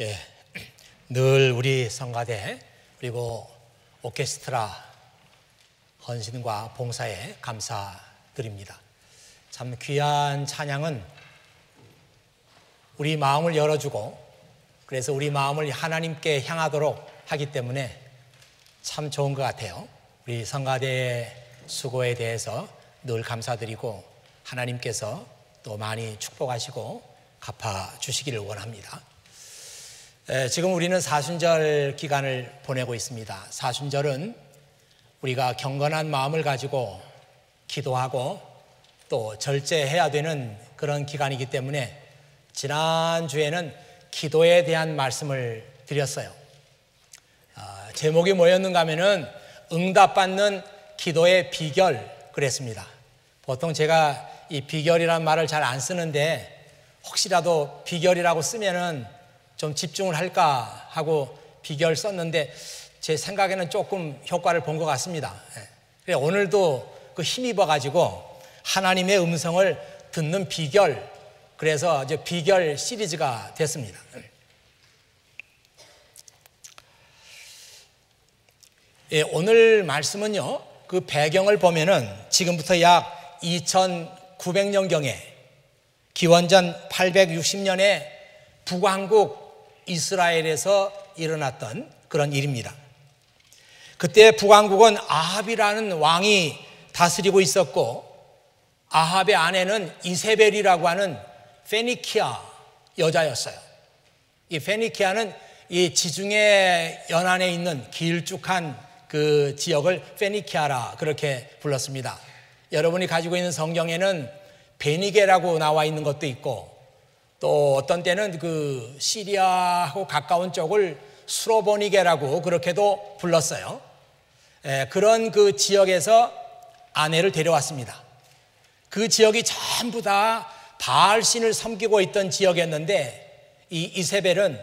예, 늘 우리 성가대 그리고 오케스트라 헌신과 봉사에 감사드립니다. 참 귀한 찬양은 우리 마음을 열어주고 그래서 우리 마음을 하나님께 향하도록 하기 때문에 참 좋은 것 같아요. 우리 성가대의 수고에 대해서 늘 감사드리고 하나님께서 또 많이 축복하시고 갚아주시기를 원합니다. 지금 우리는 사순절 기간을 보내고 있습니다. 사순절은 우리가 경건한 마음을 가지고 기도하고 또 절제해야 되는 그런 기간이기 때문에 지난주에는 기도에 대한 말씀을 드렸어요. 제목이 뭐였는가 하면은 응답받는 기도의 비결 그랬습니다. 보통 제가 이 비결이란 말을 잘 안 쓰는데 혹시라도 비결이라고 쓰면은 좀 집중을 할까 하고 비결 썼는데 제 생각에는 조금 효과를 본 것 같습니다. 그래서 오늘도 그 힘입어 가지고 하나님의 음성을 듣는 비결, 그래서 이제 비결 시리즈가 됐습니다. 예, 오늘 말씀은요, 그 배경을 보면은 지금부터 약 2900년경에 기원전 860년에 북왕국 이스라엘에서 일어났던 그런 일입니다. 그때 북왕국은 아합이라는 왕이 다스리고 있었고 아합의 아내는 이세벨이라고 하는 페니키아 여자였어요. 이 페니키아는 이 지중해 연안에 있는 길쭉한 그 지역을 페니키아라 그렇게 불렀습니다. 여러분이 가지고 있는 성경에는 베니게라고 나와 있는 것도 있고 또 어떤 때는 그 시리아하고 가까운 쪽을 수로보니게라고 그렇게도 불렀어요. 그런 그 지역에서 아내를 데려왔습니다. 그 지역이 전부 다 바알신을 섬기고 있던 지역이었는데 이 이세벨은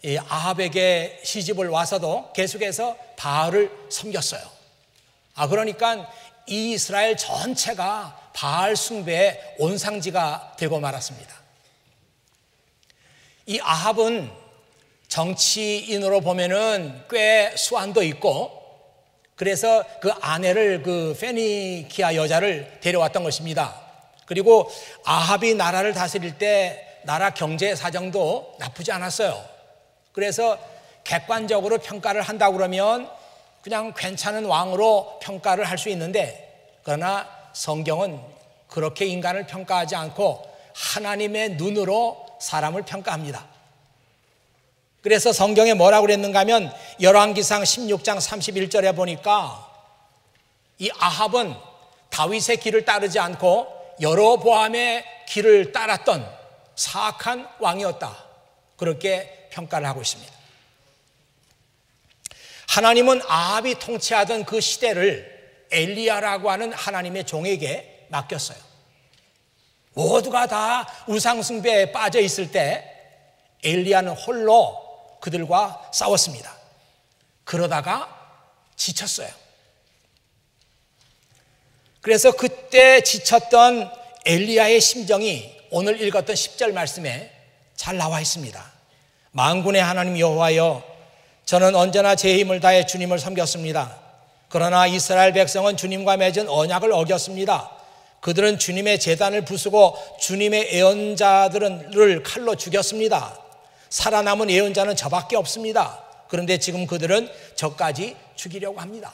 이 아합에게 시집을 와서도 계속해서 바알을 섬겼어요. 그러니까 이 이스라엘 전체가 바알 숭배의 온상지가 되고 말았습니다. 이 아합은 정치인으로 보면은 꽤 수완도 있고 그래서 그 아내를 그 페니키아 여자를 데려왔던 것입니다. 그리고 아합이 나라를 다스릴 때 나라 경제 사정도 나쁘지 않았어요. 그래서 객관적으로 평가를 한다고 그러면 그냥 괜찮은 왕으로 평가를 할 수 있는데 그러나 성경은 그렇게 인간을 평가하지 않고 하나님의 눈으로 사람을 평가합니다. 그래서 성경에 뭐라고 그랬는가 하면 열왕기상 16장 31절에 보니까 이 아합은 다윗의 길을 따르지 않고 여로보암의 길을 따랐던 사악한 왕이었다. 그렇게 평가를 하고 있습니다. 하나님은 아합이 통치하던 그 시대를 엘리야라고 하는 하나님의 종에게 맡겼어요. 모두가 다 우상숭배에 빠져 있을 때 엘리야는 홀로 그들과 싸웠습니다. 그러다가 지쳤어요. 그래서 그때 지쳤던 엘리야의 심정이 오늘 읽었던 10절 말씀에 잘 나와 있습니다. 만군의 하나님 여호와여, 저는 언제나 제 힘을 다해 주님을 섬겼습니다. 그러나 이스라엘 백성은 주님과 맺은 언약을 어겼습니다. 그들은 주님의 제단을 부수고 주님의 예언자들을 칼로 죽였습니다. 살아남은 예언자는 저밖에 없습니다. 그런데 지금 그들은 저까지 죽이려고 합니다.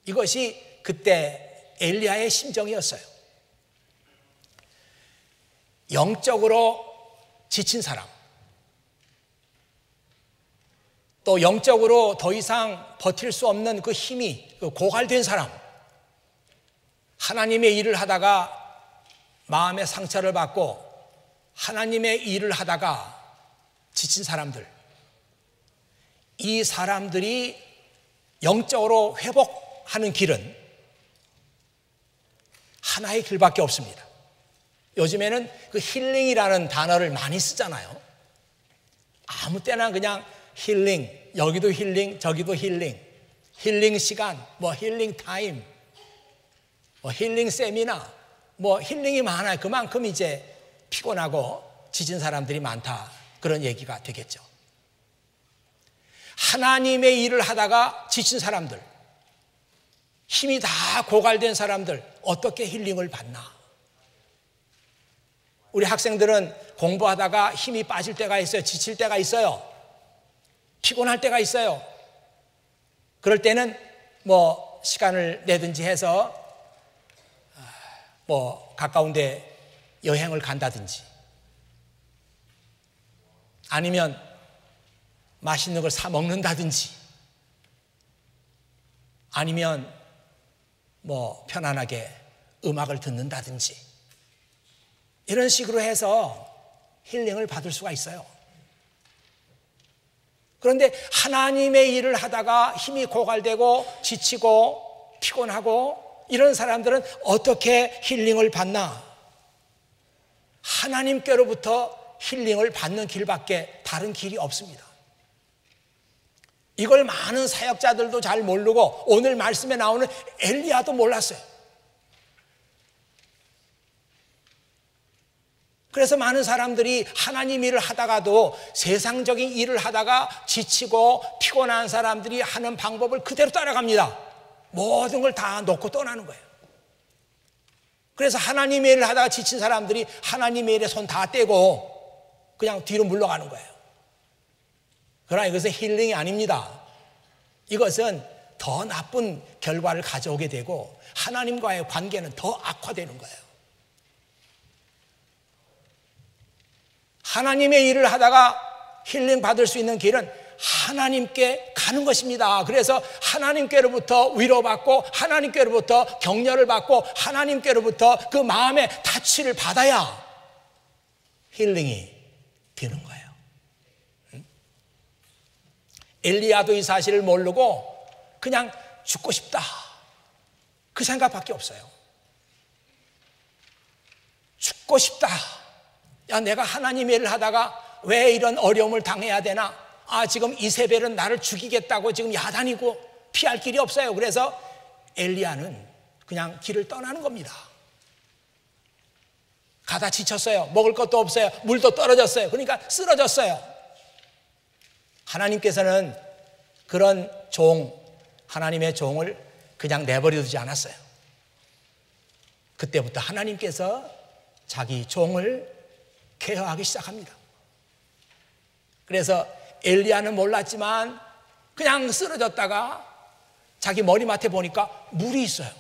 이것이 그때 엘리야의 심정이었어요. 영적으로 지친 사람, 또 영적으로 더 이상 버틸 수 없는 그 힘이 고갈된 사람, 하나님의 일을 하다가 마음의 상처를 받고 하나님의 일을 하다가 지친 사람들, 이 사람들이 영적으로 회복하는 길은 하나의 길밖에 없습니다. 요즘에는 그 힐링이라는 단어를 많이 쓰잖아요. 아무 때나 그냥 힐링, 여기도 힐링, 저기도 힐링, 힐링 시간, 뭐 힐링 타임, 뭐 힐링 세미나, 뭐 힐링이 많아요. 그만큼 이제 피곤하고 지친 사람들이 많다, 그런 얘기가 되겠죠. 하나님의 일을 하다가 지친 사람들, 힘이 다 고갈된 사람들 어떻게 힐링을 받나? 우리 학생들은 공부하다가 힘이 빠질 때가 있어요. 지칠 때가 있어요. 피곤할 때가 있어요. 그럴 때는 뭐 시간을 내든지 해서 뭐 가까운 데 여행을 간다든지 아니면 맛있는 걸 사 먹는다든지 아니면 뭐 편안하게 음악을 듣는다든지 이런 식으로 해서 힐링을 받을 수가 있어요. 그런데 하나님의 일을 하다가 힘이 고갈되고 지치고 피곤하고 이런 사람들은 어떻게 힐링을 받나? 하나님께로부터 힐링을 받는 길밖에 다른 길이 없습니다. 이걸 많은 사역자들도 잘 모르고 오늘 말씀에 나오는 엘리야도 몰랐어요. 그래서 많은 사람들이 하나님 일을 하다가도 세상적인 일을 하다가 지치고 피곤한 사람들이 하는 방법을 그대로 따라갑니다. 모든 걸 다 놓고 떠나는 거예요. 그래서 하나님의 일을 하다가 지친 사람들이 하나님의 일에 손 다 떼고 그냥 뒤로 물러가는 거예요. 그러나 이것은 힐링이 아닙니다. 이것은 더 나쁜 결과를 가져오게 되고 하나님과의 관계는 더 악화되는 거예요. 하나님의 일을 하다가 힐링 받을 수 있는 길은 하나님께 가는 것입니다. 그래서 하나님께로부터 위로받고 하나님께로부터 격려를 받고 하나님께로부터 그 마음의 타치를 받아야 힐링이 되는 거예요. 엘리야도 이 사실을 모르고 그냥 죽고 싶다 그 생각밖에 없어요. 죽고 싶다. 야, 내가 하나님의 일을 하다가 왜 이런 어려움을 당해야 되나? 지금 이세벨은 나를 죽이겠다고 지금 야단이고 피할 길이 없어요. 그래서 엘리야는 그냥 길을 떠나는 겁니다. 가다 지쳤어요. 먹을 것도 없어요. 물도 떨어졌어요. 그러니까 쓰러졌어요. 하나님께서는 그런 하나님의 종을 그냥 내버려 두지 않았어요. 그때부터 하나님께서 자기 종을 케어하기 시작합니다. 그래서 엘리야는 몰랐지만 그냥 쓰러졌다가 자기 머리맡에 보니까 물이 있어요.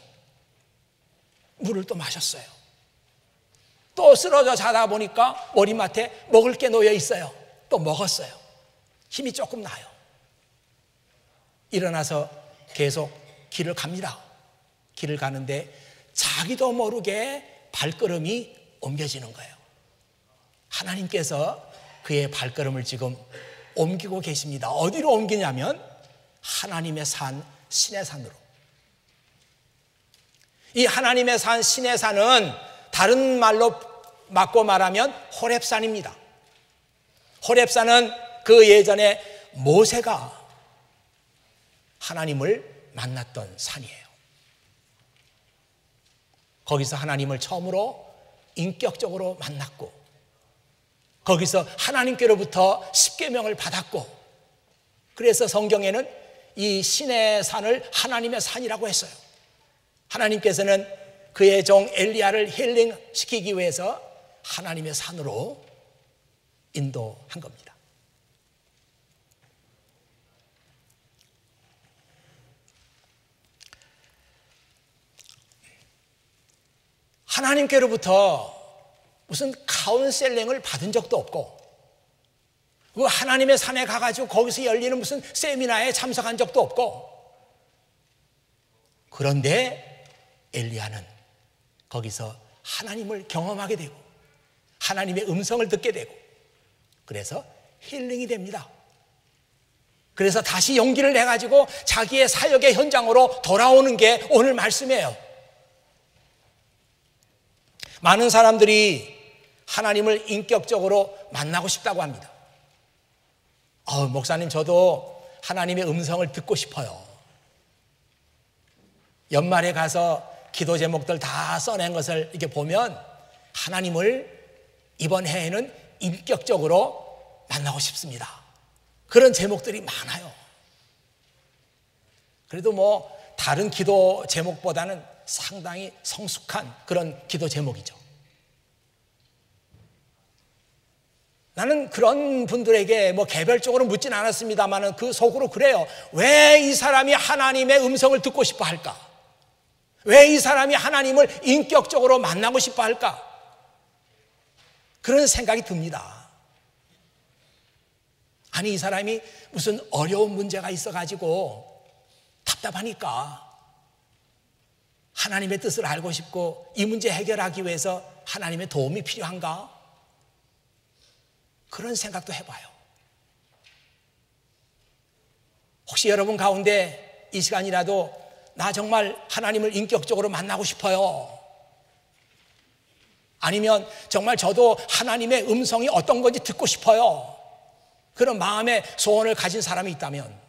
물을 또 마셨어요. 또 쓰러져 자다 보니까 머리맡에 먹을 게 놓여 있어요. 또 먹었어요. 힘이 조금 나요. 일어나서 계속 길을 갑니다. 길을 가는데 자기도 모르게 발걸음이 옮겨지는 거예요. 하나님께서 그의 발걸음을 지금 옮기고 계십니다. 어디로 옮기냐면 하나님의 산 시내산으로. 이 하나님의 산 시내산은 다른 말로 맞고 말하면 호렙산입니다. 호렙산은 그 예전에 모세가 하나님을 만났던 산이에요. 거기서 하나님을 처음으로 인격적으로 만났고 거기서 하나님께로부터 십계명을 받았고 그래서 성경에는 이 신의 산을 하나님의 산이라고 했어요. 하나님께서는 그의 종 엘리야를 힐링시키기 위해서 하나님의 산으로 인도한 겁니다. 하나님께로부터 무슨 카운셀링을 받은 적도 없고 그 하나님의 산에 가가지고 거기서 열리는 무슨 세미나에 참석한 적도 없고 그런데 엘리야는 거기서 하나님을 경험하게 되고 하나님의 음성을 듣게 되고 그래서 힐링이 됩니다. 그래서 다시 용기를 내가지고 자기의 사역의 현장으로 돌아오는 게 오늘 말씀이에요. 많은 사람들이 하나님을 인격적으로 만나고 싶다고 합니다. 목사님 저도 하나님의 음성을 듣고 싶어요. 연말에 가서 기도 제목들 다 써낸 것을 이렇게 보면 하나님을 이번 해에는 인격적으로 만나고 싶습니다. 그런 제목들이 많아요. 그래도 뭐 다른 기도 제목보다는 상당히 성숙한 그런 기도 제목이죠. 나는 그런 분들에게 뭐 개별적으로 묻진 않았습니다만 그 속으로 그래요. 왜 이 사람이 하나님의 음성을 듣고 싶어 할까? 왜 이 사람이 하나님을 인격적으로 만나고 싶어 할까? 그런 생각이 듭니다. 아니, 이 사람이 무슨 어려운 문제가 있어가지고 답답하니까 하나님의 뜻을 알고 싶고 이 문제 해결하기 위해서 하나님의 도움이 필요한가? 그런 생각도 해봐요. 혹시 여러분 가운데 이 시간이라도 나 정말 하나님을 인격적으로 만나고 싶어요. 아니면 정말 저도 하나님의 음성이 어떤 건지 듣고 싶어요. 그런 마음의 소원을 가진 사람이 있다면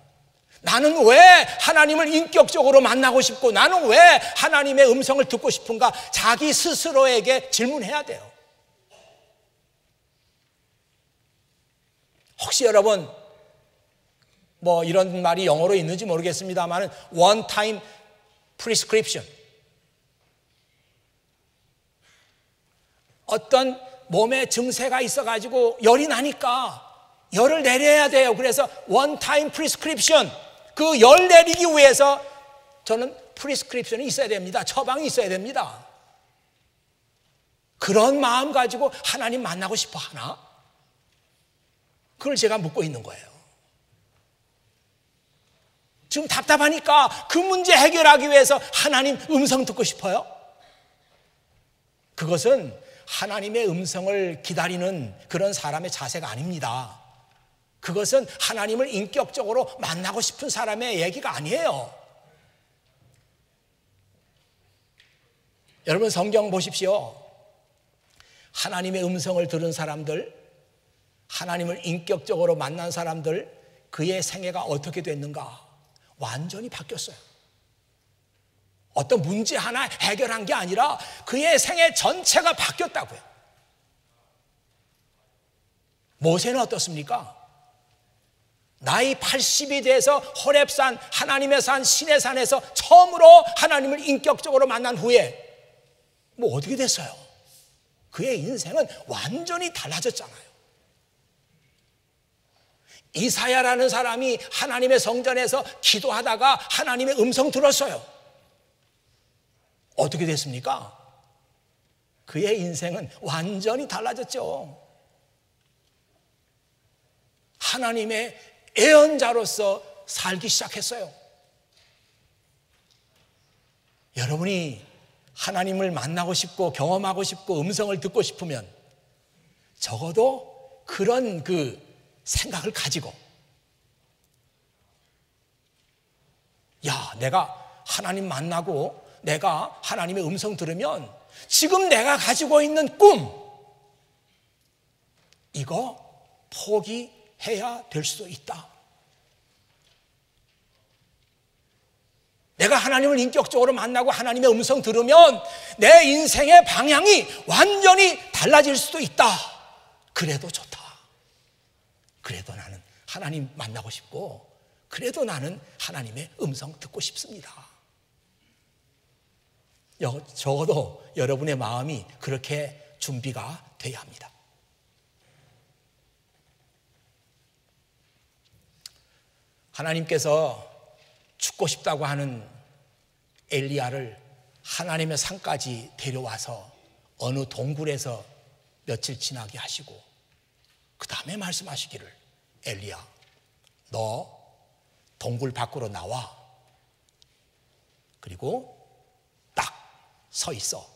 나는 왜 하나님을 인격적으로 만나고 싶고 나는 왜 하나님의 음성을 듣고 싶은가? 자기 스스로에게 질문해야 돼요. 혹시 여러분 뭐 이런 말이 영어로 있는지 모르겠습니다만 one time prescription, 어떤 몸에 증세가 있어가지고 열이 나니까 열을 내려야 돼요. 그래서 one time prescription, 그 열 내리기 위해서 저는 prescription이 있어야 됩니다. 처방이 있어야 됩니다. 그런 마음 가지고 하나님 만나고 싶어 하나? 그걸 제가 묻고 있는 거예요. 지금 답답하니까 그 문제 해결하기 위해서 하나님 음성 듣고 싶어요? 그것은 하나님의 음성을 기다리는 그런 사람의 자세가 아닙니다. 그것은 하나님을 인격적으로 만나고 싶은 사람의 얘기가 아니에요. 여러분 성경 보십시오. 하나님의 음성을 들은 사람들, 하나님을 인격적으로 만난 사람들, 그의 생애가 어떻게 됐는가? 완전히 바뀌었어요. 어떤 문제 하나 해결한 게 아니라 그의 생애 전체가 바뀌었다고요. 모세는 어떻습니까? 나이 80이 돼서 호렙산, 하나님의 산, 신의 산에서 처음으로 하나님을 인격적으로 만난 후에 뭐 어떻게 됐어요? 그의 인생은 완전히 달라졌잖아요. 이사야라는 사람이 하나님의 성전에서 기도하다가 하나님의 음성 들었어요. 어떻게 됐습니까? 그의 인생은 완전히 달라졌죠. 하나님의 예언자로서 살기 시작했어요. 여러분이 하나님을 만나고 싶고 경험하고 싶고 음성을 듣고 싶으면 적어도 그런 그 생각을 가지고, 야, 내가 하나님 만나고 내가 하나님의 음성 들으면 지금 내가 가지고 있는 꿈, 이거 포기해야 될 수도 있다. 내가 하나님을 인격적으로 만나고 하나님의 음성 들으면 내 인생의 방향이 완전히 달라질 수도 있다. 그래도 좋다. 그래도 나는 하나님 만나고 싶고, 그래도 나는 하나님의 음성 듣고 싶습니다. 적어도 여러분의 마음이 그렇게 준비가 돼야 합니다. 하나님께서 죽고 싶다고 하는 엘리야를 하나님의 산까지 데려와서 어느 동굴에서 며칠 지나게 하시고 그 다음에 말씀하시기를, 엘리야, 너 동굴 밖으로 나와. 그리고 딱 서 있어.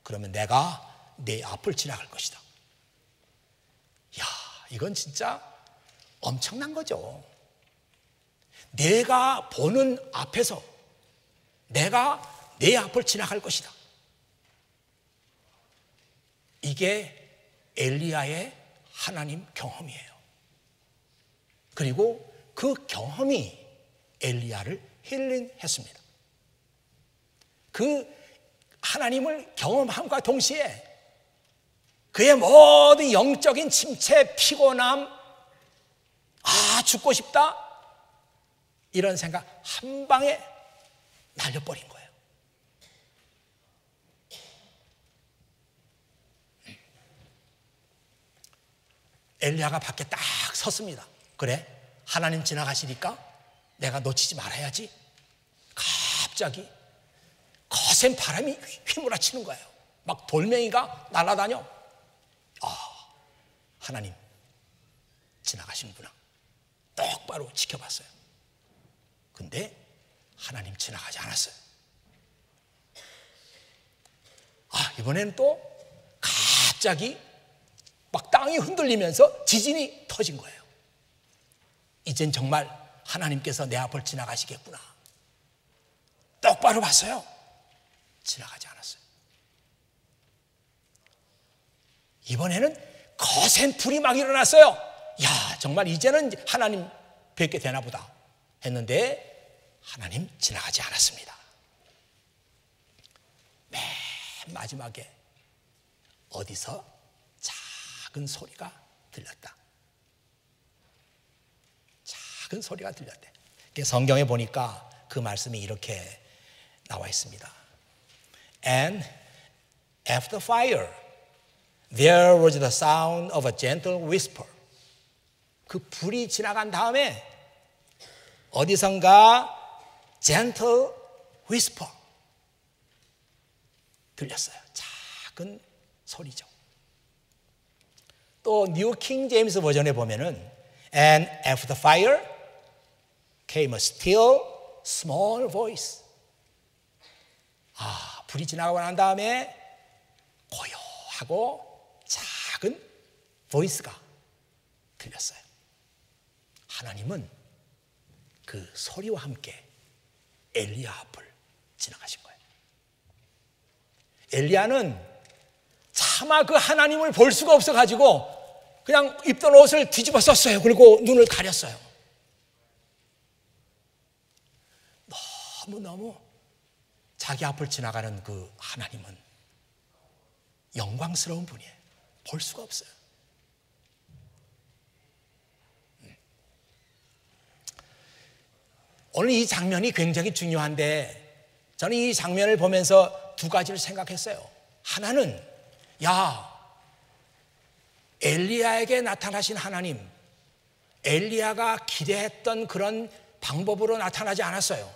그러면 내가 내 앞을 지나갈 것이다. 이야, 이건 진짜 엄청난 거죠. 내가 보는 앞에서 내가 내 앞을 지나갈 것이다. 이게 엘리야의 하나님 경험이에요. 그리고 그 경험이 엘리야를 힐링했습니다. 그 하나님을 경험함과 동시에 그의 모든 영적인 침체, 피곤함, 죽고 싶다, 이런 생각 한 방에 날려버린 거예요. 엘리야가 밖에 딱 섰습니다. 그래, 하나님 지나가시니까 내가 놓치지 말아야지. 갑자기 거센 바람이 휘몰아치는 거예요. 막 돌멩이가 날아다녀. 하나님 지나가시는구나. 똑바로 지켜봤어요. 근데 하나님 지나가지 않았어요. 이번에는 또 갑자기 막 땅이 흔들리면서 지진이 터진 거예요. 이젠 정말 하나님께서 내 앞을 지나가시겠구나. 똑바로 봤어요. 지나가지 않았어요. 이번에는 거센 불이 막 일어났어요. 야, 정말 이제는 하나님 뵙게 되나 보다 했는데 하나님 지나가지 않았습니다. 맨 마지막에 어디서 작은 소리가 들렸다. 작은 소리가 들렸대. 성경에 보니까 그 말씀이 이렇게 나와 있습니다. And after fire, there was the sound of a gentle whisper. 그 불이 지나간 다음에 어디선가 gentle whisper 들렸어요. 작은 소리죠. 또 뉴 킹 제임스 버전에 보면은 And after the fire came a still small voice. 불이 지나가고 난 다음에 고요하고 작은 보이스가 들렸어요. 하나님은 그 소리와 함께 엘리야 앞을 지나가신 거예요. 엘리야는 차마 그 하나님을 볼 수가 없어가지고 그냥 입던 옷을 뒤집어 썼어요. 그리고 눈을 가렸어요. 너무너무 자기 앞을 지나가는 그 하나님은 영광스러운 분이에요. 볼 수가 없어요. 오늘 이 장면이 굉장히 중요한데 저는 이 장면을 보면서 두 가지를 생각했어요. 하나는 엘리야에게 나타나신 하나님, 엘리야가 기대했던 그런 방법으로 나타나지 않았어요.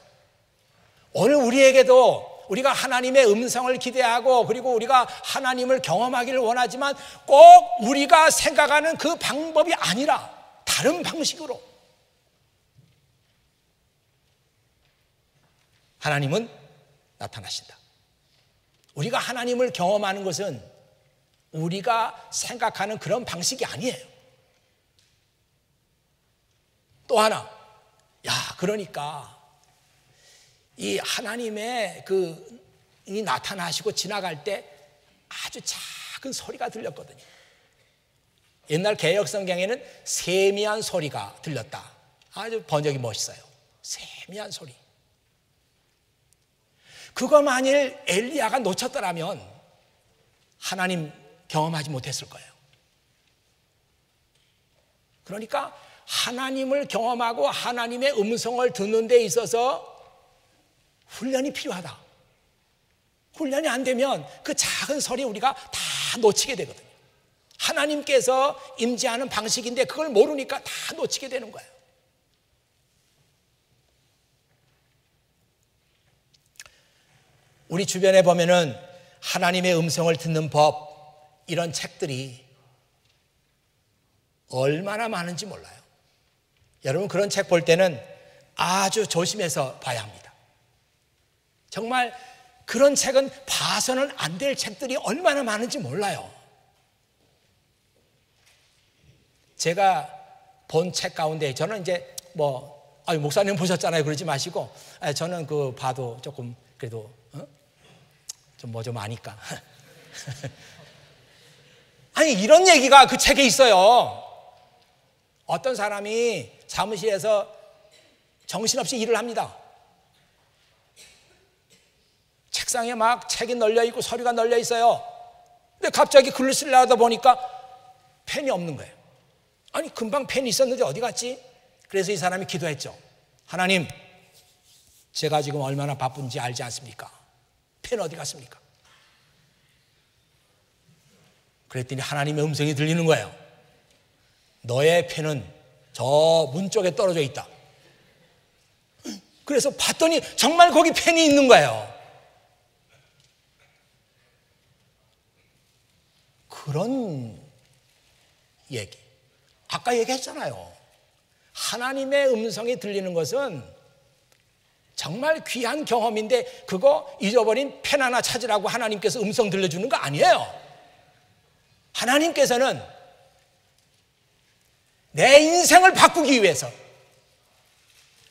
오늘 우리에게도 우리가 하나님의 음성을 기대하고 그리고 우리가 하나님을 경험하기를 원하지만 꼭 우리가 생각하는 그 방법이 아니라 다른 방식으로 하나님은 나타나신다. 우리가 하나님을 경험하는 것은 우리가 생각하는 그런 방식이 아니에요. 또 하나, 그러니까 이 하나님의 이 나타나시고 지나갈 때 아주 작은 소리가 들렸거든요. 옛날 개역 성경에는 세미한 소리가 들렸다. 아주 번역이 멋있어요. 세미한 소리. 그거 만일 엘리야가 놓쳤더라면 하나님 경험하지 못했을 거예요. 그러니까 하나님을 경험하고 하나님의 음성을 듣는 데 있어서 훈련이 필요하다. 훈련이 안 되면 그 작은 소리 우리가 다 놓치게 되거든요. 하나님께서 임재하는 방식인데 그걸 모르니까 다 놓치게 되는 거예요. 우리 주변에 보면은 하나님의 음성을 듣는 법, 이런 책들이 얼마나 많은지 몰라요. 여러분 그런 책 볼 때는 아주 조심해서 봐야 합니다. 정말 그런 책은 봐서는 안 될 책들이 얼마나 많은지 몰라요. 제가 본 책 가운데 저는 이제 목사님 보셨잖아요 그러지 마시고 저는 그 봐도 조금 그래도 좀 아니까 아니 이런 얘기가 그 책에 있어요. 어떤 사람이 사무실에서 정신없이 일을 합니다. 책상에 막 책이 널려 있고 서류가 널려 있어요. 근데 갑자기 글을 쓰려고 하다 보니까 펜이 없는 거예요. 아니 금방 펜이 있었는데 어디 갔지? 그래서 이 사람이 기도했죠. 하나님, 제가 지금 얼마나 바쁜지 알지 않습니까? 펜 어디 갔습니까? 그랬더니 하나님의 음성이 들리는 거예요. 너의 펜은 저 문 쪽에 떨어져 있다. 그래서 봤더니 정말 거기 펜이 있는 거예요. 그런 얘기. 아까 얘기했잖아요. 하나님의 음성이 들리는 것은 정말 귀한 경험인데 그거 잊어버린 펜 하나 찾으라고 하나님께서 음성 들려주는 거 아니에요. 하나님께서는 내 인생을 바꾸기 위해서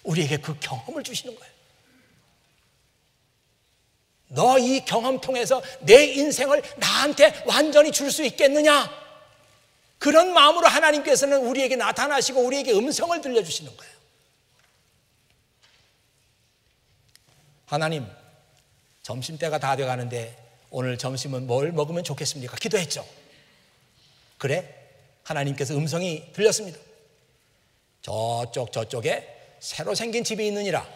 우리에게 그 경험을 주시는 거예요. 너 이 경험 통해서 내 인생을 나한테 완전히 줄 수 있겠느냐? 그런 마음으로 하나님께서는 우리에게 나타나시고 우리에게 음성을 들려주시는 거예요. 하나님, 점심때가 다 돼가는데 오늘 점심은 뭘 먹으면 좋겠습니까? 기도했죠. 그래? 하나님께서 음성이 들렸습니다. 저쪽에 새로 생긴 집이 있느니라.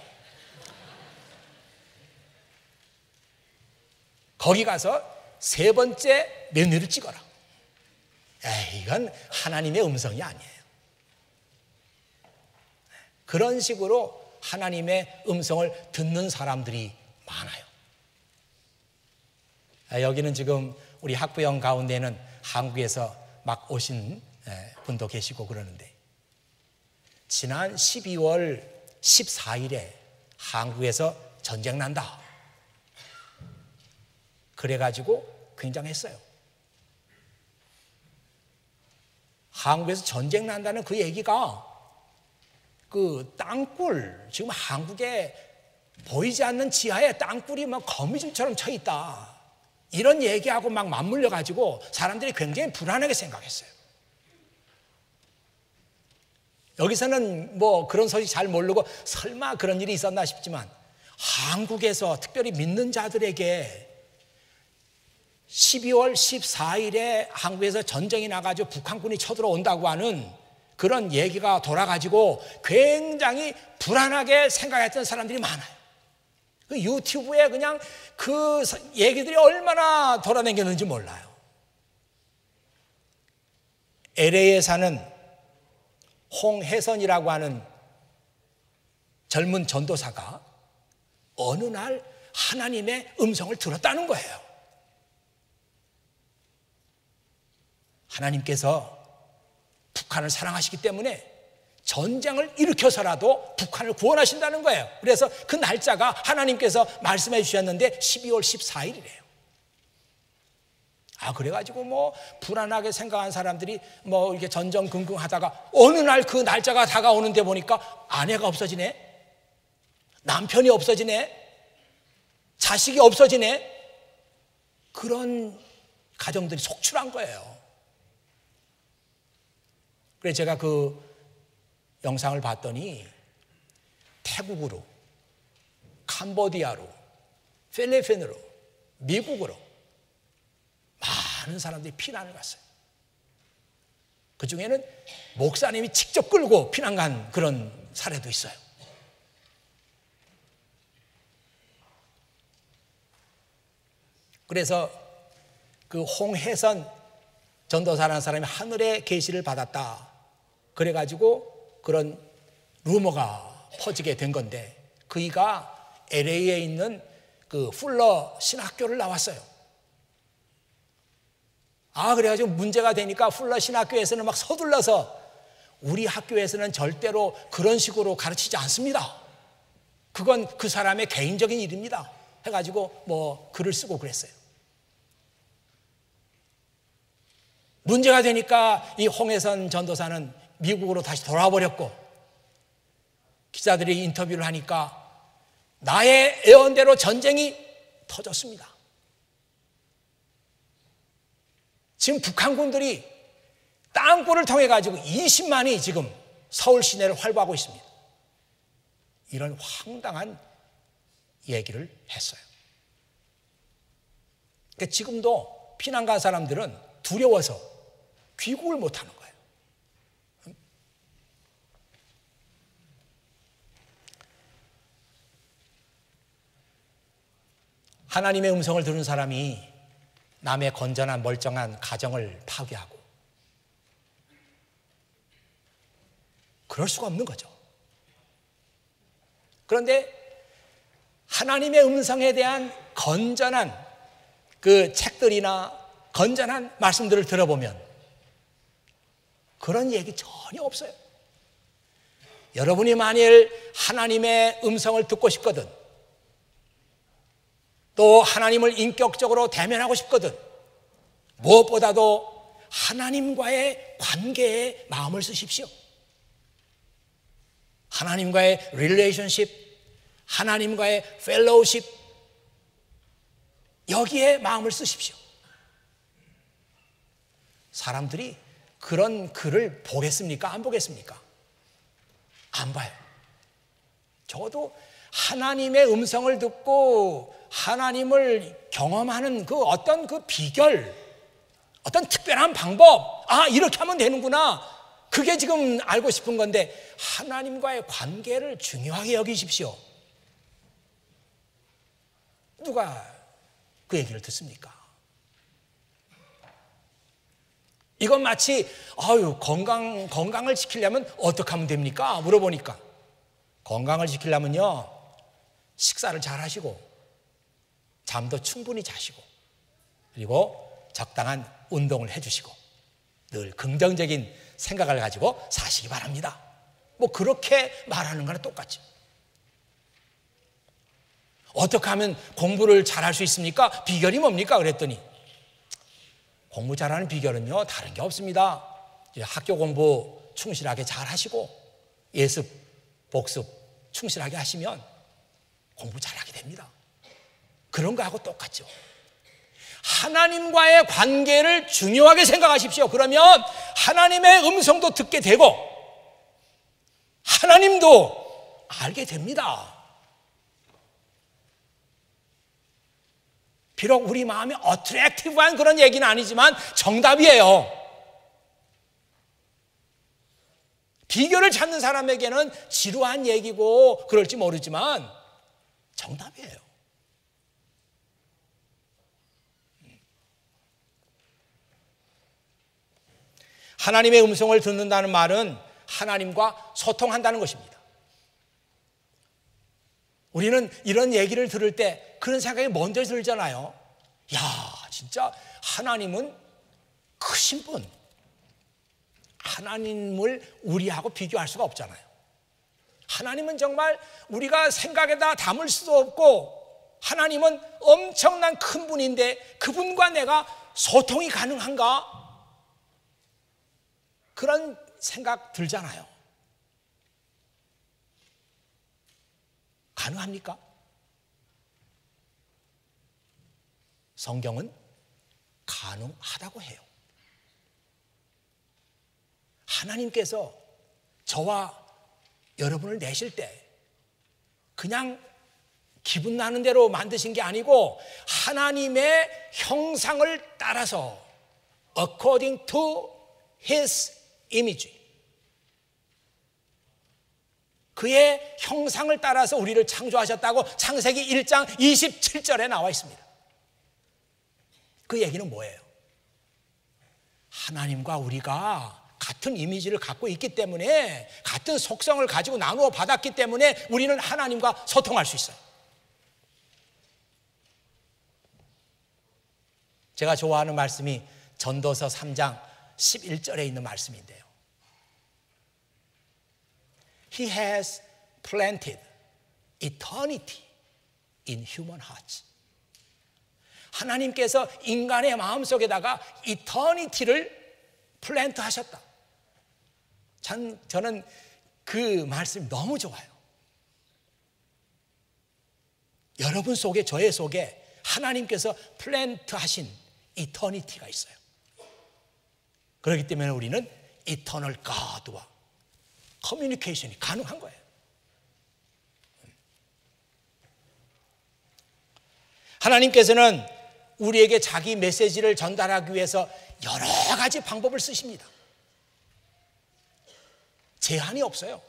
거기 가서 3번째 메뉴를 찍어라. 이건 하나님의 음성이 아니에요. 그런 식으로 하나님의 음성을 듣는 사람들이 많아요. 여기는 지금 우리 학부형 가운데는 한국에서 막 오신 분도 계시고 그러는데 지난 12월 14일에 한국에서 전쟁 난다. 그래가지고 굉장했어요. 한국에서 전쟁 난다는 그 얘기가 그 땅굴, 지금 한국에 보이지 않는 지하에 땅굴이 막 거미줄처럼 쳐 있다. 이런 얘기하고 막 맞물려가지고 사람들이 굉장히 불안하게 생각했어요. 여기서는 뭐 그런 소식 잘 모르고 설마 그런 일이 있었나 싶지만 한국에서 특별히 믿는 자들에게 12월 14일에 한국에서 전쟁이 나가지고 북한군이 쳐들어온다고 하는 그런 얘기가 돌아가지고 굉장히 불안하게 생각했던 사람들이 많아요. 그 유튜브에 그냥 그 얘기들이 얼마나 돌아다녔는지 몰라요. LA에 사는 홍혜선이라고 하는 젊은 전도사가 어느 날 하나님의 음성을 들었다는 거예요. 하나님께서 북한을 사랑하시기 때문에 전쟁을 일으켜서라도 북한을 구원하신다는 거예요. 그래서 그 날짜가 하나님께서 말씀해 주셨는데 12월 14일이래요. 그래가지고 뭐 불안하게 생각한 사람들이 뭐 이렇게 전전긍긍 하다가 어느 날 그 날짜가 다가오는데 보니까 아내가 없어지네, 남편이 없어지네, 자식이 없어지네. 그런 가정들이 속출한 거예요. 그래서 제가 그 영상을 봤더니 태국으로, 캄보디아로, 필리핀으로, 미국으로 많은 사람들이 피난을 갔어요. 그 중에는 목사님이 직접 끌고 피난 간 그런 사례도 있어요. 그래서 그 홍혜선 전도사라는 사람이 하늘의 계시를 받았다. 그래가지고 그런 루머가 퍼지게 된 건데 그이가 LA에 있는 그 풀러 신학교를 나왔어요. 그래가지고 문제가 되니까 풀러 신학교에서는 막 서둘러서 우리 학교에서는 절대로 그런 식으로 가르치지 않습니다. 그건 그 사람의 개인적인 일입니다. 해가지고 뭐 글을 쓰고 그랬어요. 문제가 되니까 이 홍혜선 전도사는 미국으로 다시 돌아와 버렸고 기자들이 인터뷰를 하니까 나의 예언대로 전쟁이 터졌습니다. 지금 북한군들이 땅굴을 통해 가지고 20만이 지금 서울 시내를 활보하고 있습니다. 이런 황당한 얘기를 했어요. 그러니까 지금도 피난 간 사람들은 두려워서 귀국을 못하는 거예요. 하나님의 음성을 들은 사람이 남의 건전한 멀쩡한 가정을 파괴하고 그럴 수가 없는 거죠. 그런데 하나님의 음성에 대한 건전한 그 책들이나 건전한 말씀들을 들어보면 그런 얘기 전혀 없어요. 여러분이 만일 하나님의 음성을 듣고 싶거든, 또 하나님을 인격적으로 대면하고 싶거든, 무엇보다도 하나님과의 관계에 마음을 쓰십시오. 하나님과의 릴레이션십, 하나님과의 펠로우십, 여기에 마음을 쓰십시오. 사람들이 그런 글을 보겠습니까? 안 보겠습니까? 안 봐요. 적어도 하나님의 음성을 듣고 하나님을 경험하는 그 어떤 그 비결, 어떤 특별한 방법, 아, 이렇게 하면 되는구나, 그게 지금 알고 싶은 건데 하나님과의 관계를 중요하게 여기십시오. 누가 그 얘기를 듣습니까? 이건 마치 건강을 지키려면 어떻게 하면 됩니까? 물어보니까 건강을 지키려면요, 식사를 잘 하시고 잠도 충분히 자시고 그리고 적당한 운동을 해주시고 늘 긍정적인 생각을 가지고 사시기 바랍니다. 뭐 그렇게 말하는 거랑 똑같죠. 어떻게 하면 공부를 잘할 수 있습니까? 비결이 뭡니까? 그랬더니 공부 잘하는 비결은요, 다른 게 없습니다. 학교 공부 충실하게 잘 하시고 예습, 복습 충실하게 하시면 공부 잘하게 됩니다. 그런 거하고 똑같죠. 하나님과의 관계를 중요하게 생각하십시오. 그러면 하나님의 음성도 듣게 되고 하나님도 알게 됩니다. 비록 우리 마음에 어트랙티브한 그런 얘기는 아니지만 정답이에요. 비결을 찾는 사람에게는 지루한 얘기고 그럴지 모르지만 정답이에요. 하나님의 음성을 듣는다는 말은 하나님과 소통한다는 것입니다. 우리는 이런 얘기를 들을 때 그런 생각이 먼저 들잖아요. 야, 진짜 하나님은 크신 분. 하나님을 우리하고 비교할 수가 없잖아요. 하나님은 정말 우리가 생각에다 담을 수도 없고 하나님은 엄청난 큰 분인데 그분과 내가 소통이 가능한가? 그런 생각 들잖아요. 가능합니까? 성경은 가능하다고 해요. 하나님께서 저와 여러분을 내실 때 그냥 기분 나는 대로 만드신 게 아니고 하나님의 형상을 따라서 according to his image, 그의 형상을 따라서 우리를 창조하셨다고 창세기 1장 27절에 나와 있습니다. 그 얘기는 뭐예요? 하나님과 우리가 같은 이미지를 갖고 있기 때문에, 같은 속성을 가지고 나누어 받았기 때문에 우리는 하나님과 소통할 수 있어요. 제가 좋아하는 말씀이 전도서 3장 11절에 있는 말씀인데요. He has planted eternity in human hearts. 하나님께서 인간의 마음속에다가 eternity를 플랜트 하셨다. 저는 그 말씀이 너무 좋아요. 여러분 속에, 저의 속에 하나님께서 플랜트 하신 eternity가 있어요. 그렇기 때문에 우리는 eternal God와 커뮤니케이션이 가능한 거예요. 하나님께서는 우리에게 자기 메시지를 전달하기 위해서 여러 가지 방법을 쓰십니다. 제한이 없어요.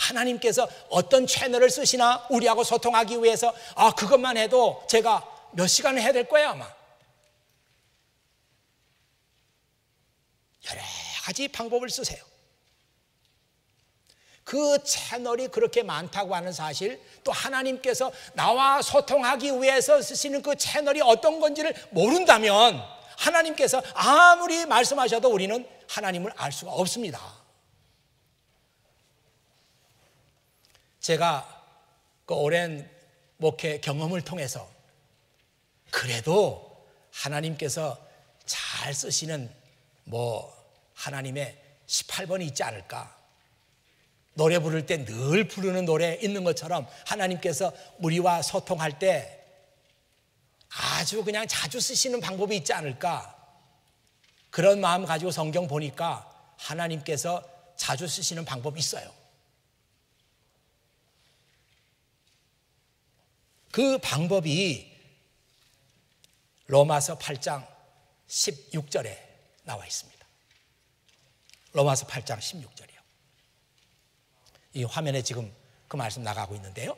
하나님께서 어떤 채널을 쓰시나 우리하고 소통하기 위해서 그것만 해도 제가 몇 시간을 해야 될 거예요 아마. 여러 가지 방법을 쓰세요. 그 채널이 그렇게 많다고 하는 사실, 또 하나님께서 나와 소통하기 위해서 쓰시는 그 채널이 어떤 건지를 모른다면 하나님께서 아무리 말씀하셔도 우리는 하나님을 알 수가 없습니다. 제가 그 오랜 목회 경험을 통해서 그래도 하나님께서 잘 쓰시는 하나님의 18번이 있지 않을까. 노래 부를 때 늘 부르는 노래 있는 것처럼 하나님께서 우리와 소통할 때 아주 그냥 자주 쓰시는 방법이 있지 않을까. 그런 마음 가지고 성경 보니까 하나님께서 자주 쓰시는 방법이 있어요. 그 방법이 로마서 8장 16절에 나와 있습니다. 로마서 8장 16절이요. 이 화면에 지금 그 말씀 나가고 있는데요.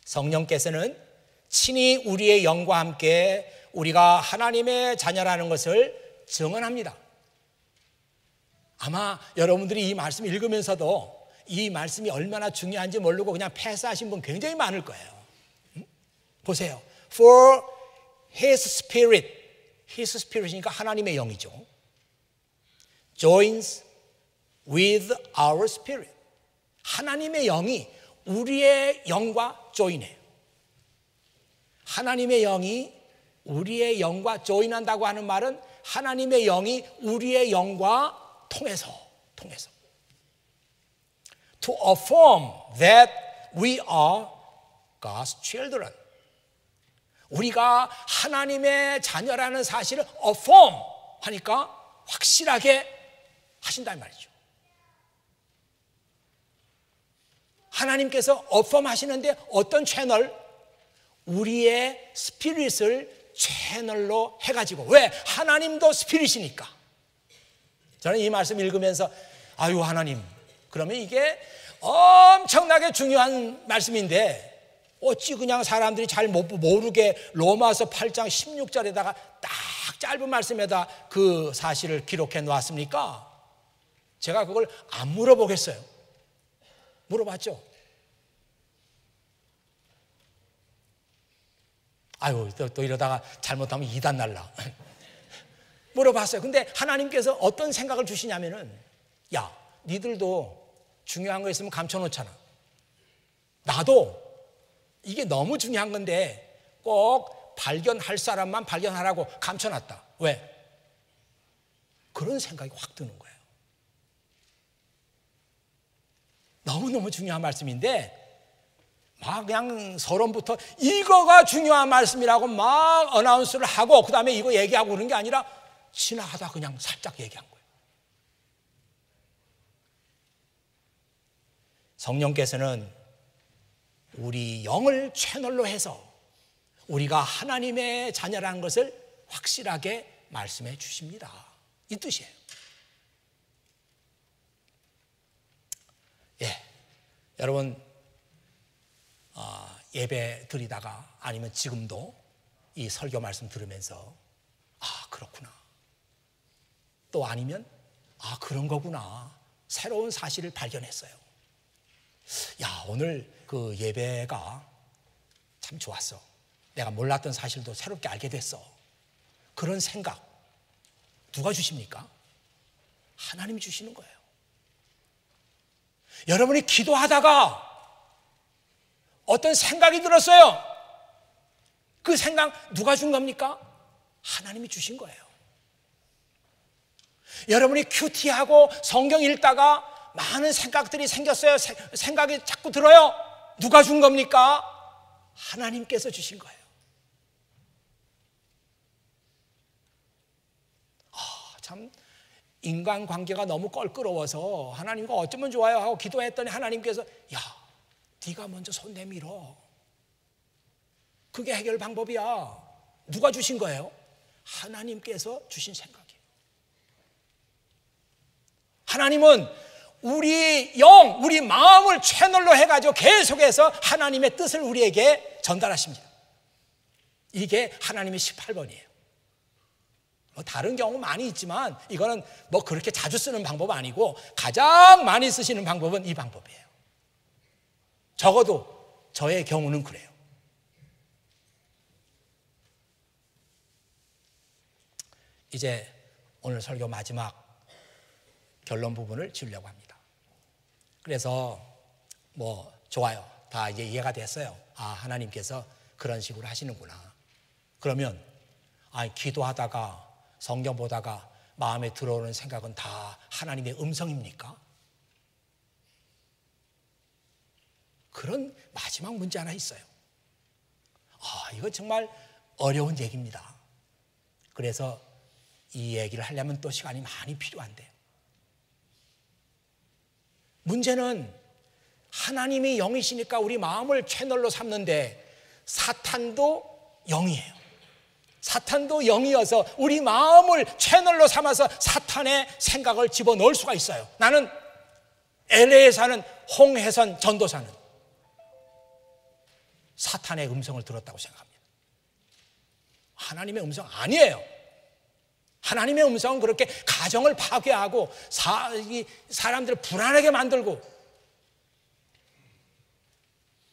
성령께서는 친히 우리의 영과 함께 우리가 하나님의 자녀라는 것을 증언합니다. 아마 여러분들이 이 말씀 읽으면서도 이 말씀이 얼마나 중요한지 모르고 그냥 패스하신 분 굉장히 많을 거예요. 보세요. For His Spirit, His Spirit이니까 하나님의 영이죠. Joins with our spirit. 하나님의 영이 우리의 영과 조인해요. 하나님의 영이 우리의 영과 조인한다고 하는 말은 하나님의 영이 우리의 영과 통해서 To affirm that we are God's children. 우리가 하나님의 자녀라는 사실을 affirm 하니까 확실하게 하신다는 말이죠. 하나님께서 affirm 하시는데 어떤 채널? 우리의 스피릿을 채널로 해가지고. 왜? 하나님도 스피릿이니까. 저는 이 말씀 읽으면서 아유 하나님, 그러면 이게 엄청나게 중요한 말씀인데 어찌 그냥 사람들이 잘 모르게 로마서 8장 16절에다가 딱 짧은 말씀에다 그 사실을 기록해 놓았습니까? 제가 그걸 안 물어보겠어요. 물어봤죠. 아유 또 이러다가 잘못하면 이단 날라. 물어봤어요. 근데 하나님께서 어떤 생각을 주시냐면은 야, 니들도 중요한 거 있으면 감춰놓잖아. 나도 이게 너무 중요한 건데 꼭 발견할 사람만 발견하라고 감춰놨다. 왜? 그런 생각이 확 드는 거예요. 너무너무 중요한 말씀인데 막 그냥 서론부터 이거가 중요한 말씀이라고 막 어나운스를 하고 그 다음에 이거 얘기하고 그런 게 아니라 지나가다 그냥 살짝 얘기한 거예요. 성령께서는 우리 영을 채널로 해서 우리가 하나님의 자녀라는 것을 확실하게 말씀해 주십니다. 이 뜻이에요. 여러분 예배 드리다가 아니면 지금도 이 설교 말씀 들으면서 그렇구나, 또 아니면 그런 거구나, 새로운 사실을 발견했어요. 야, 오늘 그 예배가 참 좋았어. 내가 몰랐던 사실도 새롭게 알게 됐어. 그런 생각 누가 주십니까? 하나님이 주시는 거예요. 여러분이 기도하다가 어떤 생각이 들었어요. 그 생각 누가 준 겁니까? 하나님이 주신 거예요. 여러분이 큐티하고 성경 읽다가 많은 생각들이 생겼어요. 생각이 자꾸 들어요. 누가 준 겁니까? 하나님께서 주신 거예요. 참 인간관계가 너무 껄끄러워서 하나님과 어쩌면 좋아요 하고 기도했더니 하나님께서 야, 네가 먼저 손 내밀어. 그게 해결 방법이야. 누가 주신 거예요? 하나님께서 주신 생각이에요. 하나님은 우리 영, 우리 마음을 채널로 해가지고 계속해서 하나님의 뜻을 우리에게 전달하십니다. 이게 하나님의 18번이에요. 다른 경우 많이 있지만 이거는 뭐 그렇게 자주 쓰는 방법 아니고 가장 많이 쓰시는 방법은 이 방법이에요. 적어도 저의 경우는 그래요. 이제 오늘 설교 마지막 결론 부분을 지으려고 합니다. 그래서 뭐 좋아요. 다 이제 이해가 됐어요. 아, 하나님께서 그런 식으로 하시는구나. 그러면 기도하다가 성경 보다가 마음에 들어오는 생각은 다 하나님의 음성입니까? 그런 마지막 문제 하나 있어요. 이거 정말 어려운 얘기입니다. 그래서 이 얘기를 하려면 또 시간이 많이 필요한데요. 문제는 하나님이 영이시니까 우리 마음을 채널로 삼는데 사탄도 영이에요. 사탄도 영이어서 우리 마음을 채널로 삼아서 사탄의 생각을 집어넣을 수가 있어요. 나는 LA에 사는 홍혜선 전도사는 사탄의 음성을 들었다고 생각합니다. 하나님의 음성 아니에요. 하나님의 음성은 그렇게 가정을 파괴하고 사람들을 불안하게 만들고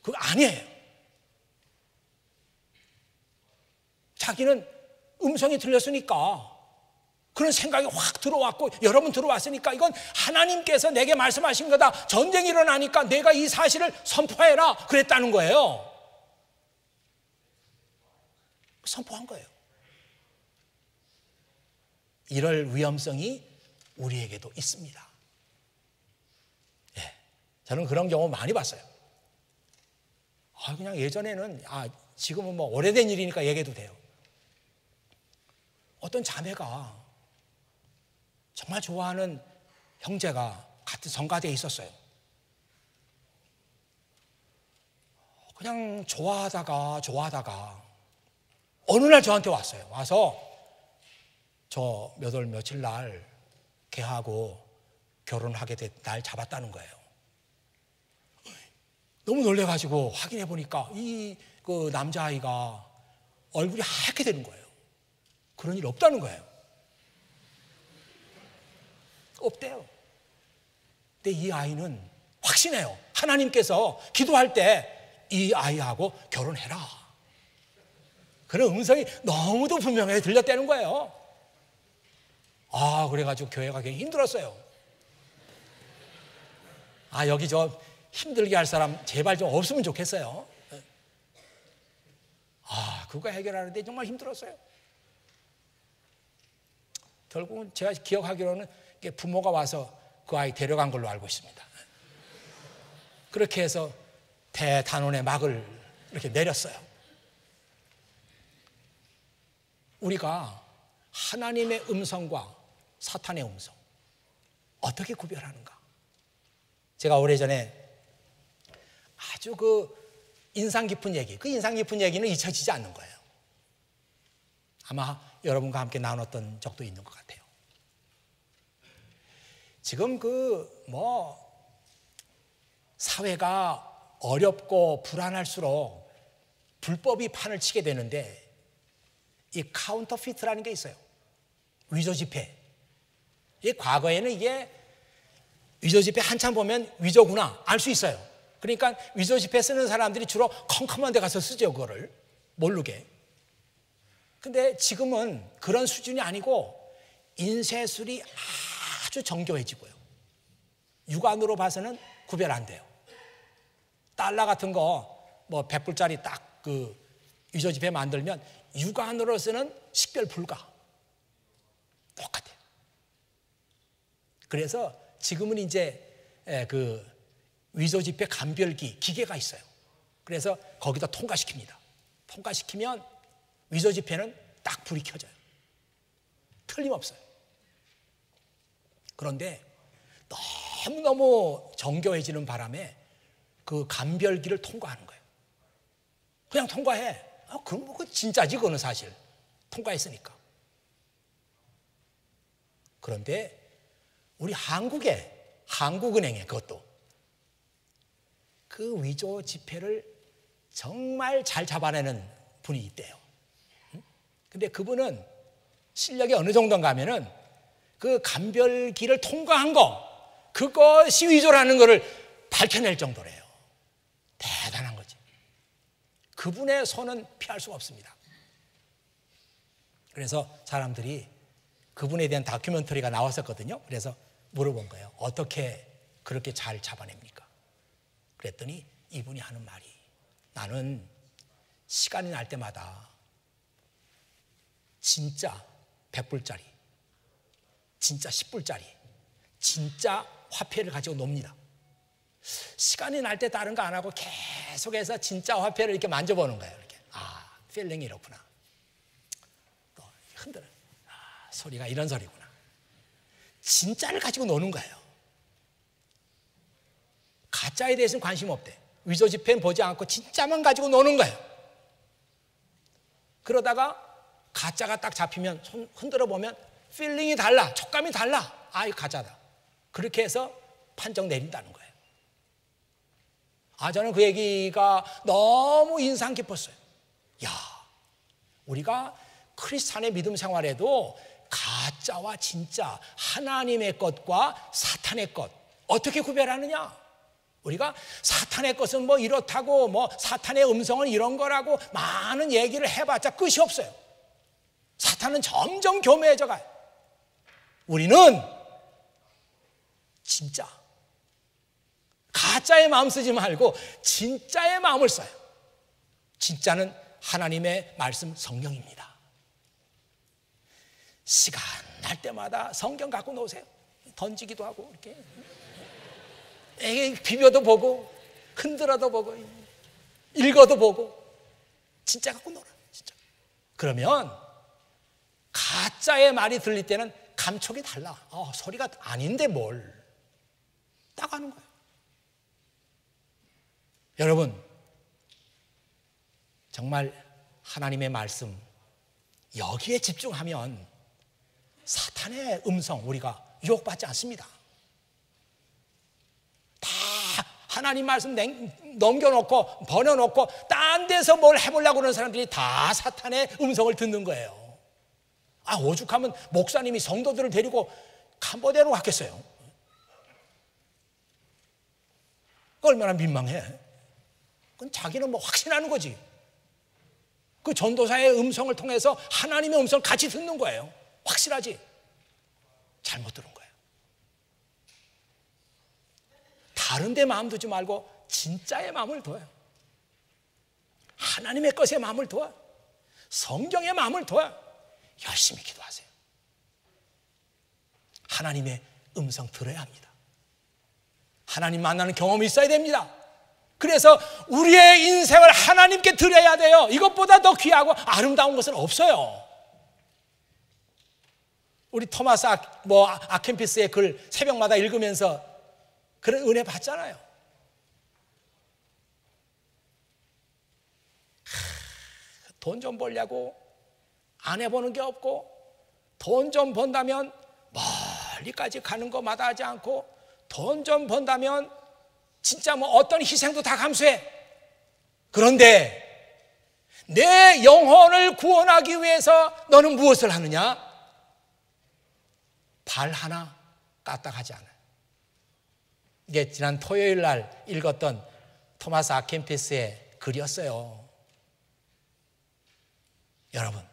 그거 아니에요. 자기는 음성이 들렸으니까 그런 생각이 확 들어왔고 여러분 들어왔으니까 이건 하나님께서 내게 말씀하신 거다. 전쟁이 일어나니까 내가 이 사실을 선포해라 그랬다는 거예요. 선포한 거예요. 이럴 위험성이 우리에게도 있습니다. 저는 그런 경우 많이 봤어요. 그냥 예전에는 지금은 뭐 오래된 일이니까 얘기해도 돼요. 어떤 자매가 정말 좋아하는 형제가 같은 성가대에 있었어요. 그냥 좋아하다가 어느 날 저한테 왔어요. 와서 저 몇 월 며칠 날 걔하고 결혼하게 된 날 잡았다는 거예요. 너무 놀래가지고 확인해 보니까 그 남자아이가 얼굴이 하얗게 되는 거예요. 그런 일 없다는 거예요. 없대요. 근데 이 아이는 확신해요. 하나님께서 기도할 때 이 아이하고 결혼해라. 그런 음성이 너무도 분명하게 들렸다는 거예요. 그래가지고 교회가 굉장히 힘들었어요. 여기 저 힘들게 할 사람 제발 좀 없으면 좋겠어요. 그거 해결하는데 정말 힘들었어요. 결국은 제가 기억하기로는 부모가 와서 그 아이 데려간 걸로 알고 있습니다. 그렇게 해서 대단원의 막을 이렇게 내렸어요. 우리가 하나님의 음성과 사탄의 음성 어떻게 구별하는가? 제가 오래전에 아주 인상 깊은 얘기, 그 인상 깊은 얘기는 잊혀지지 않는 거예요. 아마 여러분과 함께 나눴던 적도 있는 것 같아요. 지금 사회가 어렵고 불안할수록 불법이 판을 치게 되는데 이 카운터피트라는 게 있어요. 위조 지폐. 과거에는 이게 위조 지폐 한참 보면 위조구나 알 수 있어요. 그러니까 위조 지폐 쓰는 사람들이 주로 컴컴한 데 가서 쓰죠. 그거를 모르게. 근데 지금은 그런 수준이 아니고 인쇄술이 아주 정교해지고요. 육안으로 봐서는 구별 안 돼요. 달러 같은 거 100불짜리 딱 위조 지폐 만들면 육안으로서는 식별 불가. 똑같아요. 그래서 지금은 이제 위조 지폐 감별기 기계가 있어요. 그래서 거기다 통과시킵니다. 통과시키면 위조 지폐는 딱 불이 켜져요. 틀림없어요. 그런데 너무너무 정교해지는 바람에 그 감별기를 통과하는 거예요. 그냥 통과해. 그럼 그거 진짜지 그거는 사실. 통과했으니까. 그런데 우리 한국에 한국은행에 그것도 그 위조 지폐를 정말 잘 잡아내는 분이 있대요. 근데 그분은 실력이 어느 정도인가 하면은 그 감별기를 통과한 거, 그것이 위조라는 것을 밝혀낼 정도래요. 대단한 거지. 그분의 손은 피할 수가 없습니다. 그래서 사람들이 그분에 대한 다큐멘터리가 나왔었거든요. 그래서 물어본 거예요. 어떻게 그렇게 잘 잡아냅니까? 그랬더니 이분이 하는 말이, 나는 시간이 날 때마다 진짜 100불짜리, 진짜 10불짜리, 진짜 화폐를 가지고 놉니다. 시간이 날 때 다른 거 안 하고 계속해서 진짜 화폐를 이렇게 만져보는 거예요. 이렇게. 아, 필링이 이렇구나. 또 흔들어. 아, 소리가 이런 소리구나. 진짜를 가지고 노는 거예요. 가짜에 대해서는 관심 없대. 위조 지폐는 보지 않고 진짜만 가지고 노는 거예요. 그러다가 가짜가 딱 잡히면 손 흔들어 보면 필링이 달라, 촉감이 달라. 아, 이거 가짜다. 그렇게 해서 판정 내린다는 거예요. 아, 저는 그 얘기가 너무 인상 깊었어요. 야, 우리가 크리스찬의 믿음 생활에도 가짜와 진짜, 하나님의 것과 사탄의 것 어떻게 구별하느냐? 우리가 사탄의 것은 뭐 이렇다고, 뭐 사탄의 음성은 이런 거라고 많은 얘기를 해봤자 끝이 없어요. 사탄은 점점 교묘해져 가요. 우리는 진짜, 가짜의 마음 쓰지 말고 진짜의 마음을 써요. 진짜는 하나님의 말씀, 성령입니다. 시간 날 때마다 성경 갖고 놓으세요. 던지기도 하고 이렇게 비벼도 보고 흔들어도 보고 읽어도 보고 진짜 갖고 놀아. 진짜. 그러면 가짜의 말이 들릴 때는 감촉이 달라. 소리가 아닌데 뭘 딱 하는 거예요. 여러분, 정말 하나님의 말씀 여기에 집중하면 사탄의 음성 우리가 유혹받지 않습니다. 다 하나님 말씀 넘겨놓고 버려놓고 딴 데서 뭘 해보려고 그러는 사람들이 다 사탄의 음성을 듣는 거예요. 아, 오죽하면 목사님이 성도들을 데리고 캄보디아로 갔겠어요. 얼마나 민망해. 그건 자기는 뭐 확신하는 거지. 그 전도사의 음성을 통해서 하나님의 음성을 같이 듣는 거예요. 확실하지? 잘못 들은 거예요. 다른 데 마음 두지 말고 진짜의 마음을 둬요. 하나님의 것에 마음을 둬요. 성경의 마음을 둬요. 열심히 기도하세요. 하나님의 음성 들어야 합니다. 하나님 만나는 경험이 있어야 됩니다. 그래서 우리의 인생을 하나님께 드려야 돼요. 이것보다 더 귀하고 아름다운 것은 없어요. 우리 토마스 아켄피스의 글 새벽마다 읽으면서 그런 은혜 받잖아요. 돈 좀 벌려고 안 해보는 게 없고, 돈 좀 번다면 멀리까지 가는 거 마다하지 않고, 돈 좀 번다면 진짜 뭐 어떤 희생도 다 감수해. 그런데 내 영혼을 구원하기 위해서 너는 무엇을 하느냐? 발 하나 까딱하지 않아요. 이게 지난 토요일 날 읽었던 토마스 아켄피스의 글이었어요. 여러분,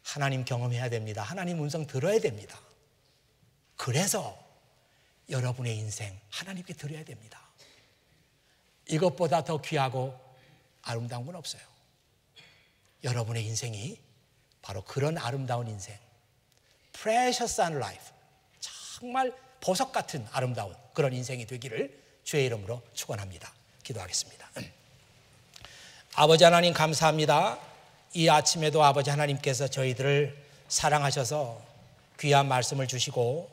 하나님 경험해야 됩니다. 하나님 음성 들어야 됩니다. 그래서 여러분의 인생 하나님께 드려야 됩니다. 이것보다 더 귀하고 아름다운 건 없어요. 여러분의 인생이 바로 그런 아름다운 인생, Precious Life, 정말 보석 같은 아름다운 그런 인생이 되기를 주의 이름으로 축원합니다. 기도하겠습니다. 아버지 하나님 감사합니다. 이 아침에도 아버지 하나님께서 저희들을 사랑하셔서 귀한 말씀을 주시고,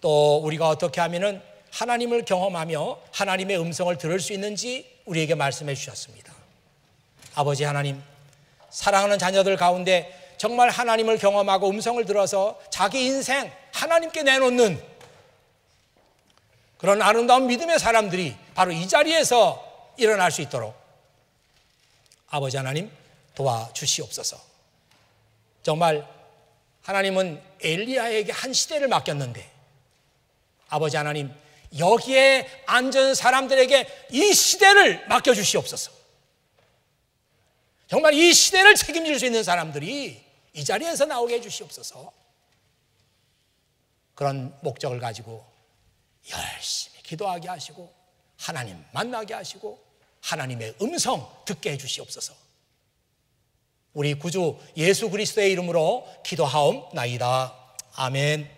또 우리가 어떻게 하면은 하나님을 경험하며 하나님의 음성을 들을 수 있는지 우리에게 말씀해 주셨습니다. 아버지 하나님, 사랑하는 자녀들 가운데 정말 하나님을 경험하고 음성을 들어서 자기 인생 하나님께 내놓는 그런 아름다운 믿음의 사람들이 바로 이 자리에서 일어날 수 있도록 아버지 하나님 도와주시옵소서. 정말 하나님은 엘리야에게 한 시대를 맡겼는데 아버지 하나님 여기에 앉은 사람들에게 이 시대를 맡겨주시옵소서. 정말 이 시대를 책임질 수 있는 사람들이 이 자리에서 나오게 해주시옵소서. 그런 목적을 가지고 열심히 기도하게 하시고 하나님 만나게 하시고 하나님의 음성 듣게 해주시옵소서. 우리 구주 예수 그리스도의 이름으로 기도하옵나이다. 아멘.